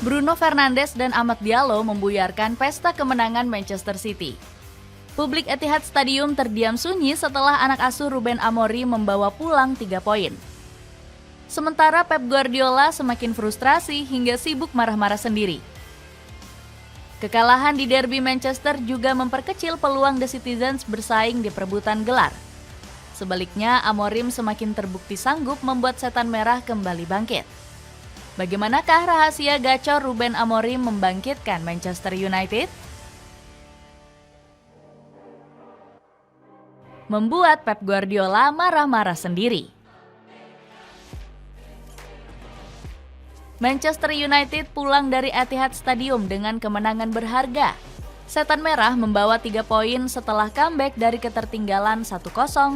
Bruno Fernandes dan Amad Diallo membuyarkan pesta kemenangan Manchester City. Publik Etihad Stadium terdiam sunyi setelah anak asuh Ruben Amorim membawa pulang 3 poin. Sementara Pep Guardiola semakin frustrasi hingga sibuk marah-marah sendiri. Kekalahan di derby Manchester juga memperkecil peluang The Citizens bersaing di perebutan gelar. Sebaliknya, Amorim semakin terbukti sanggup membuat setan merah kembali bangkit. Bagaimanakah rahasia gacor Ruben Amorim membangkitkan Manchester United? Membuat Pep Guardiola marah-marah sendiri. Manchester United pulang dari Etihad Stadium dengan kemenangan berharga. Setan Merah membawa 3 poin setelah comeback dari ketertinggalan 1-0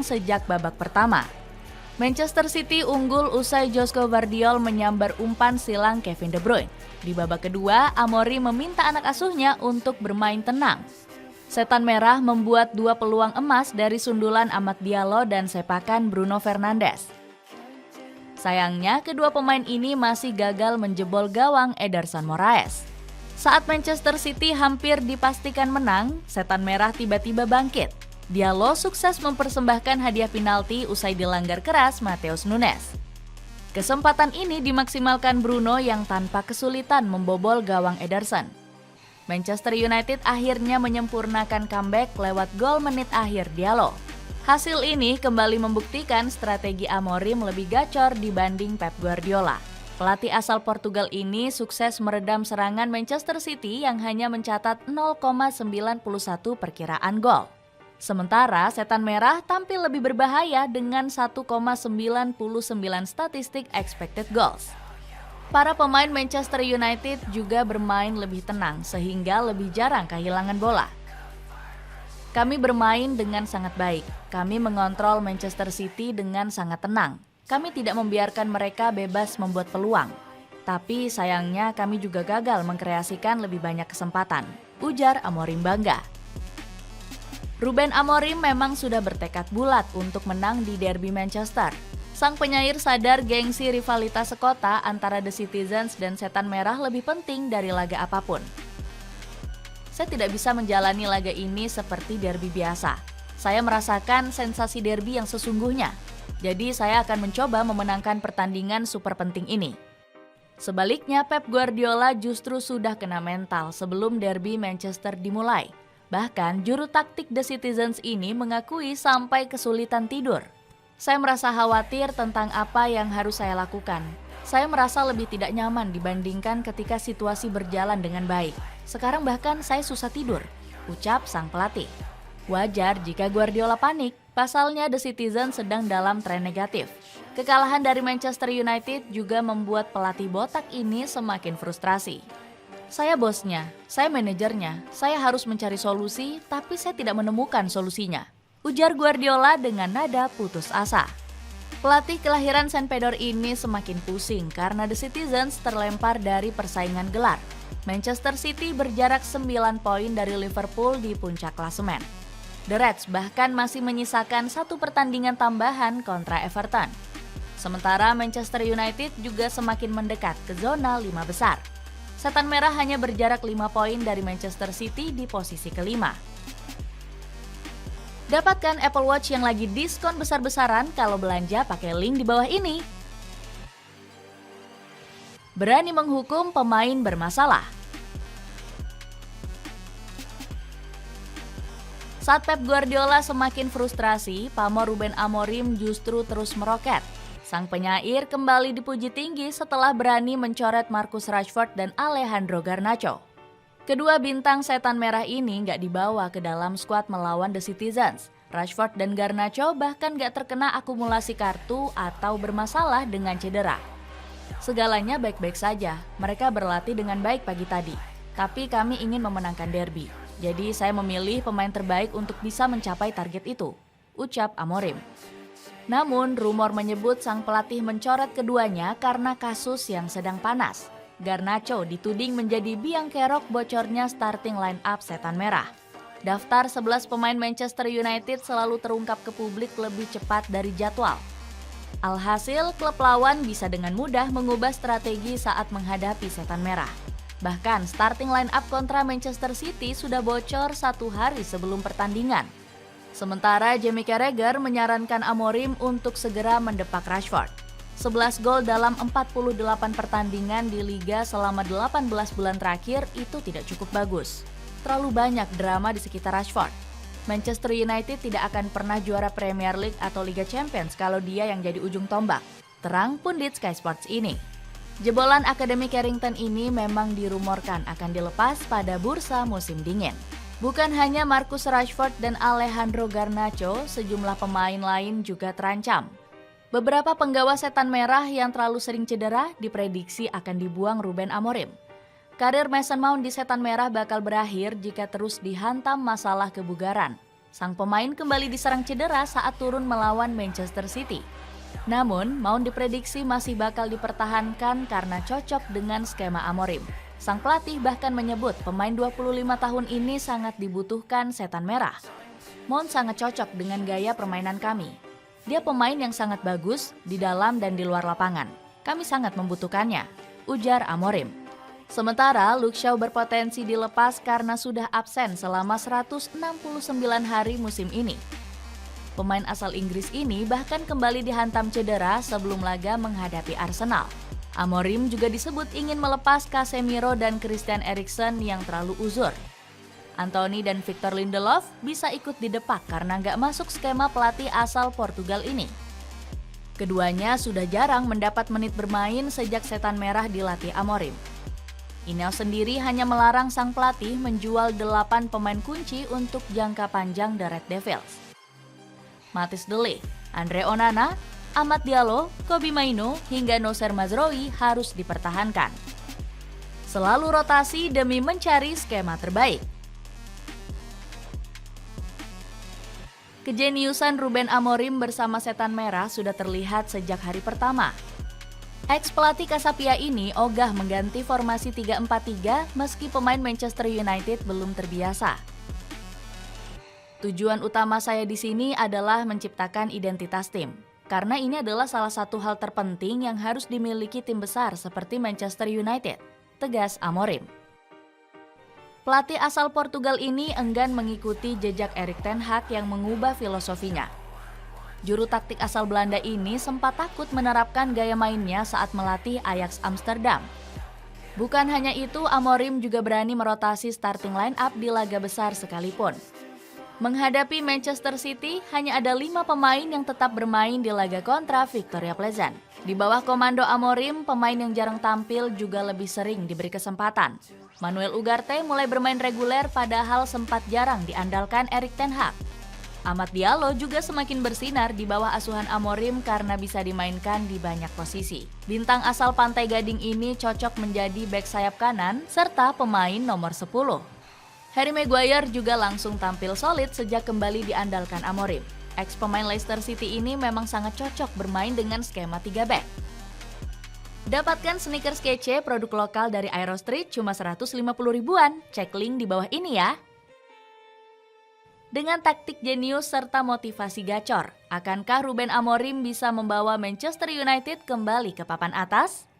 sejak babak pertama. Manchester City unggul usai Josko Gvardiol menyambar umpan silang Kevin De Bruyne. Di babak kedua, Amorim meminta anak asuhnya untuk bermain tenang. Setan Merah membuat 2 peluang emas dari sundulan Amad Diallo dan sepakan Bruno Fernandes. Sayangnya, kedua pemain ini masih gagal menjebol gawang Ederson Moraes. Saat Manchester City hampir dipastikan menang, Setan Merah tiba-tiba bangkit. Diallo sukses mempersembahkan hadiah penalti usai dilanggar keras Matheus Nunes. Kesempatan ini dimaksimalkan Bruno yang tanpa kesulitan membobol gawang Ederson. Manchester United akhirnya menyempurnakan comeback lewat gol menit akhir Diallo. Hasil ini kembali membuktikan strategi Amorim lebih gacor dibanding Pep Guardiola. Pelatih asal Portugal ini sukses meredam serangan Manchester City yang hanya mencatat 0,91 perkiraan gol. Sementara Setan Merah tampil lebih berbahaya dengan 1,99 statistik expected goals. Para pemain Manchester United juga bermain lebih tenang sehingga lebih jarang kehilangan bola. Kami bermain dengan sangat baik. Kami mengontrol Manchester City dengan sangat tenang. Kami tidak membiarkan mereka bebas membuat peluang. Tapi sayangnya kami juga gagal mengkreasikan lebih banyak kesempatan, ujar Amorim bangga. Ruben Amorim memang sudah bertekad bulat untuk menang di derby Manchester. Sang penyair sadar gengsi rivalitas sekota antara The Citizens dan Setan Merah lebih penting dari laga apapun. Saya tidak bisa menjalani laga ini seperti derby biasa. Saya merasakan sensasi derby yang sesungguhnya. Jadi saya akan mencoba memenangkan pertandingan super penting ini. Sebaliknya, Pep Guardiola justru sudah kena mental sebelum derby Manchester dimulai. Bahkan juru taktik The Citizens ini mengakui sampai kesulitan tidur. Saya merasa khawatir tentang apa yang harus saya lakukan. Saya merasa lebih tidak nyaman dibandingkan ketika situasi berjalan dengan baik. Sekarang bahkan saya susah tidur, ucap sang pelatih. Wajar jika Guardiola panik, pasalnya The Citizen sedang dalam tren negatif. Kekalahan dari Manchester United juga membuat pelatih botak ini semakin frustrasi. Saya bosnya, saya manajernya, saya harus mencari solusi, tapi saya tidak menemukan solusinya, ujar Guardiola dengan nada putus asa. Pelatih kelahiran San Pedro ini semakin pusing karena The Citizens terlempar dari persaingan gelar. Manchester City berjarak 9 poin dari Liverpool di puncak klasemen. The Reds bahkan masih menyisakan 1 pertandingan tambahan kontra Everton. Sementara Manchester United juga semakin mendekat ke zona 5 besar. Setan Merah hanya berjarak 5 poin dari Manchester City di posisi kelima. Dapatkan Apple Watch yang lagi diskon besar-besaran kalau belanja pakai link di bawah ini. Berani menghukum pemain bermasalah. Saat Pep Guardiola semakin frustrasi, pamor Ruben Amorim justru terus meroket. Sang penyair kembali dipuji tinggi setelah berani mencoret Marcus Rashford dan Alejandro Garnacho. Kedua bintang Setan Merah ini nggak dibawa ke dalam skuad melawan The Citizens. Rashford dan Garnacho bahkan nggak terkena akumulasi kartu atau bermasalah dengan cedera. Segalanya baik-baik saja, mereka berlatih dengan baik pagi tadi. Tapi kami ingin memenangkan derby. Jadi saya memilih pemain terbaik untuk bisa mencapai target itu, ucap Amorim. Namun rumor menyebut sang pelatih mencoret keduanya karena kasus yang sedang panas. Garnacho dituding menjadi biang kerok bocornya starting line up Setan Merah. Daftar 11 pemain Manchester United selalu terungkap ke publik lebih cepat dari jadwal. Alhasil, klub lawan bisa dengan mudah mengubah strategi saat menghadapi Setan Merah. Bahkan starting line up kontra Manchester City sudah bocor 1 hari sebelum pertandingan. Sementara Jamie Carragher menyarankan Amorim untuk segera mendepak Rashford. 11 gol dalam 48 pertandingan di Liga selama 18 bulan terakhir itu tidak cukup bagus. Terlalu banyak drama di sekitar Rashford. Manchester United tidak akan pernah juara Premier League atau Liga Champions kalau dia yang jadi ujung tombak, terang pundit Sky Sports ini. Jebolan Akademi Carrington ini memang dirumorkan akan dilepas pada bursa musim dingin. Bukan hanya Marcus Rashford dan Alejandro Garnacho, sejumlah pemain lain juga terancam. Beberapa penggawa setan merah yang terlalu sering cedera diprediksi akan dibuang Ruben Amorim. Karir Mason Mount di setan merah bakal berakhir jika terus dihantam masalah kebugaran. Sang pemain kembali diserang cedera saat turun melawan Manchester City. Namun, Mount diprediksi masih bakal dipertahankan karena cocok dengan skema Amorim. Sang pelatih bahkan menyebut pemain 25 tahun ini sangat dibutuhkan setan merah. Mount sangat cocok dengan gaya permainan kami. Dia pemain yang sangat bagus di dalam dan di luar lapangan. Kami sangat membutuhkannya, ujar Amorim. Sementara Luke Shaw berpotensi dilepas karena sudah absen selama 169 hari musim ini. Pemain asal Inggris ini bahkan kembali dihantam cedera sebelum laga menghadapi Arsenal. Amorim juga disebut ingin melepas Casemiro dan Christian Eriksen yang terlalu uzur. Anthony dan Victor Lindelof bisa ikut didepak karena nggak masuk skema pelatih asal Portugal ini. Keduanya sudah jarang mendapat menit bermain sejak setan merah dilatih Amorim. Ineos sendiri hanya melarang sang pelatih menjual 8 pemain kunci untuk jangka panjang The Red Devils. Mathis De Ligt, Andre Onana, Amad Diallo, Kobbie Mainoo, hingga Noussair Mazraoui harus dipertahankan. Selalu rotasi demi mencari skema terbaik. Kejeniusan Ruben Amorim bersama setan merah sudah terlihat sejak hari pertama. Ex-pelatih Casapia ini ogah mengganti formasi 3-4-3 meski pemain Manchester United belum terbiasa. Tujuan utama saya di sini adalah menciptakan identitas tim. Karena ini adalah salah satu hal terpenting yang harus dimiliki tim besar seperti Manchester United, tegas Amorim. Pelatih asal Portugal ini enggan mengikuti jejak Erik ten Hag yang mengubah filosofinya. Juru taktik asal Belanda ini sempat takut menerapkan gaya mainnya saat melatih Ajax Amsterdam. Bukan hanya itu, Amorim juga berani merotasi starting line up di laga besar sekalipun. Menghadapi Manchester City, hanya ada 5 pemain yang tetap bermain di laga kontra Victoria Pleasant. Di bawah komando Amorim, pemain yang jarang tampil juga lebih sering diberi kesempatan. Manuel Ugarte mulai bermain reguler padahal sempat jarang diandalkan Erik ten Hag. Amad Diallo juga semakin bersinar di bawah asuhan Amorim karena bisa dimainkan di banyak posisi. Bintang asal Pantai Gading ini cocok menjadi bek sayap kanan serta pemain nomor 10. Harry Maguire juga langsung tampil solid sejak kembali diandalkan Amorim. Ex-pemain Leicester City ini memang sangat cocok bermain dengan skema 3 back. Dapatkan sneakers kece produk lokal dari Aero Street cuma 150 ribuan. Cek link di bawah ini ya. Dengan taktik jenius serta motivasi gacor, akankah Ruben Amorim bisa membawa Manchester United kembali ke papan atas?